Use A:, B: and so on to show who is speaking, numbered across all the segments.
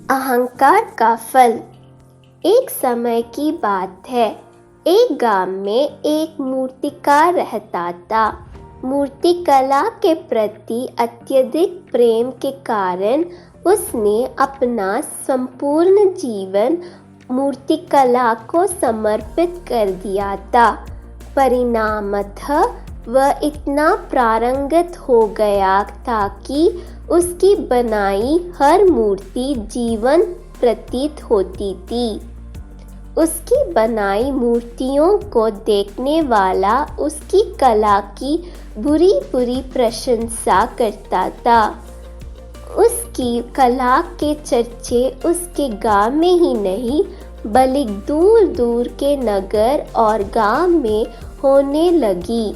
A: अहंकार का फल। एक समय की बात है, एक गांव में एक मूर्तिकार रहता था। मूर्तिकला के प्रति अत्यधिक प्रेम के कारण उसने अपना संपूर्ण जीवन मूर्तिकला को समर्पित कर दिया था। परिणामतः वह इतना पारंगत हो गया था कि उसकी बनाई हर मूर्ति जीवन प्रतीत होती थी। उसकी बनाई मूर्तियों को देखने वाला उसकी कला की बुरी बुरी प्रशंसा करता था। उसकी कला के चर्चे उसके गांव में ही नहीं बल्कि दूर दूर के नगर और गांव में होने लगी।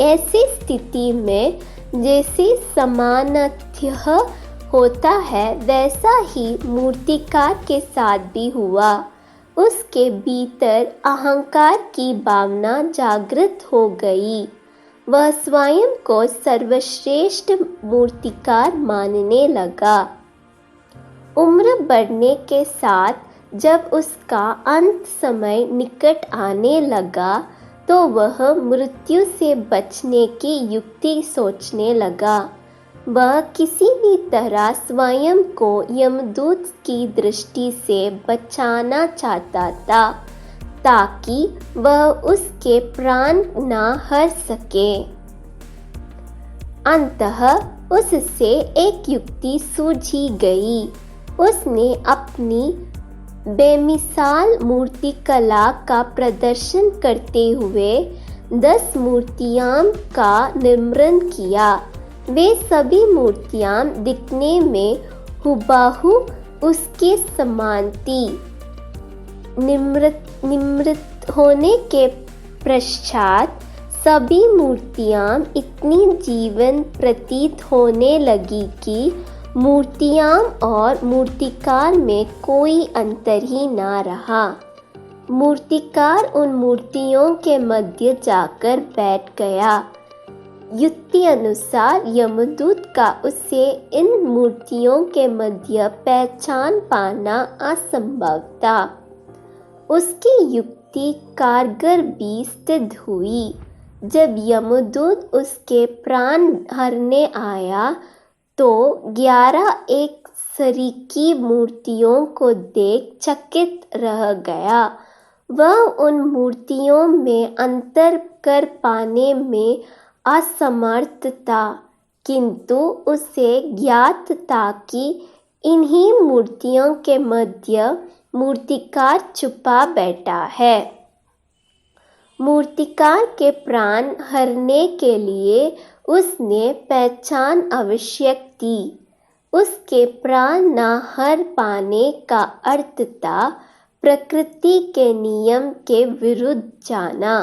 A: ऐसी स्थिति में जैसे सामान्यतः होता है वैसा ही मूर्तिकार के साथ भी हुआ। उसके भीतर अहंकार की भावना जागृत हो गई। वह स्वयं को सर्वश्रेष्ठ मूर्तिकार मानने लगा। उम्र बढ़ने के साथ जब उसका अंत समय निकट आने लगा तो वह मृत्यु से बचने की युक्ति सोचने लगा। वह किसी भी तरह स्वयं को यमदूत की दृष्टि से बचाना चाहता था ताकि वह उसके प्राण न हर सके। अंततः उससे एक युक्ति सूझी गई। उसने अपनी बेमिसाल मूर्तिकला का प्रदर्शन करते हुए 10 मूर्तियां का निर्माण किया। वे सभी मूर्तियां दिखने में हुबहू उसके समान थी। निर्मित होने के पश्चात सभी मूर्तियां इतनी जीवन प्रतीत होने लगी कि मूर्तियां और मूर्तिकार में कोई अंतर ही ना रहा। मूर्तिकार उन मूर्तियों के मध्य जाकर बैठ गया। युक्ति अनुसार यमदूत का उसे इन मूर्तियों के मध्य पहचान पाना असंभव था। उसकी युक्ति कारगर भी सिद्ध हुई। जब यमदूत उसके प्राण हरने आया तो 11 एक सरीकी मूर्तियों को देख चकित रह गया। वह उन मूर्तियों में अंतर कर पाने में असमर्थ था, किंतु उसे ज्ञात था कि इन्हीं मूर्तियों के मध्य मूर्तिकार छुपा बैठा है। मूर्तिकार के प्राण हरने के लिए उसने पहचान आवश्यक थी। उसके प्राण न हर पाने का अर्थ था प्रकृति के नियम के विरुद्ध जाना।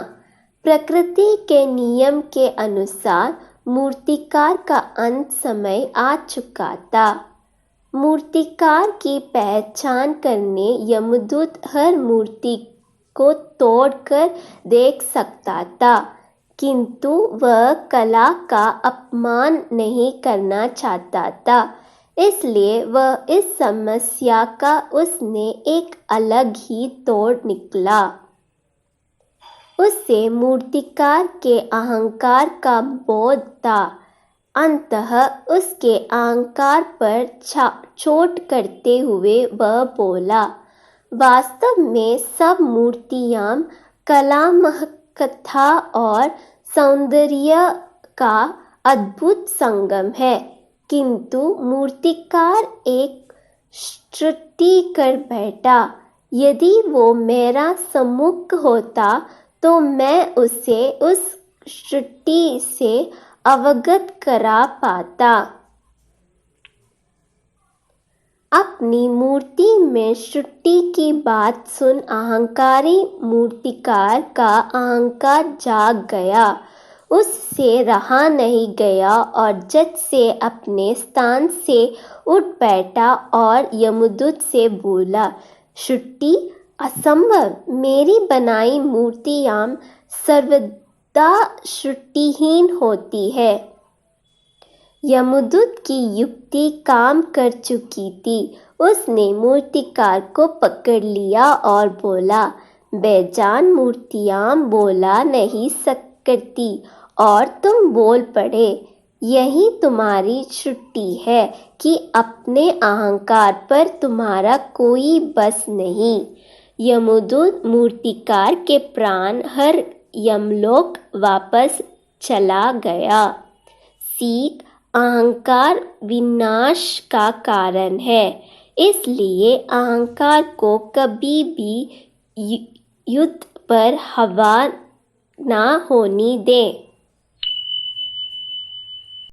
A: प्रकृति के नियम के अनुसार मूर्तिकार का अंत समय आ चुका था। मूर्तिकार की पहचान करने यमदूत हर मूर्ति को तोड़कर देख सकता था, किंतु वह कला का अपमान नहीं करना चाहता था। इसलिए वह इस समस्या का उसने एक अलग ही तोड़ निकला। उसे मूर्तिकार के अहंकार का बोध था। अंततः उसके अहंकार पर चोट करते हुए वह बोला, वास्तव में सब मूर्तियां कला, महत्ता और सौंदर्य का अद्भुत संगम है, किंतु मूर्तिकार एक सृष्टि कर बैठा। यदि वो मेरा सम्मुख होता तो मैं उसे उस सृष्टि से अवगत करा पाता। अपनी मूर्ति में सृष्टि की बात सुन अहंकारी मूर्तिकार का अहंकार जाग गया। उससे रहा नहीं गया और झट से अपने स्थान से उठ बैठा और यमदूत से बोला, सृष्टि असंभव। मेरी बनाई मूर्तियां सर्वदा सृष्टिहीन होती है। यमदूत की युक्ति काम कर चुकी थी। उसने मूर्तिकार को पकड़ लिया और बोला, बेजान मूर्तियाँ बोला नहीं करती और तुम बोल पड़े। यही तुम्हारी छुट्टी है कि अपने अहंकार पर तुम्हारा कोई बस नहीं। यमदूत मूर्तिकार के प्राण हर यमलोक वापस चला गया। सीख: अहंकार विनाश का कारण है, इसलिए अहंकार को कभी भी युद्ध पर हवा ना होने दें।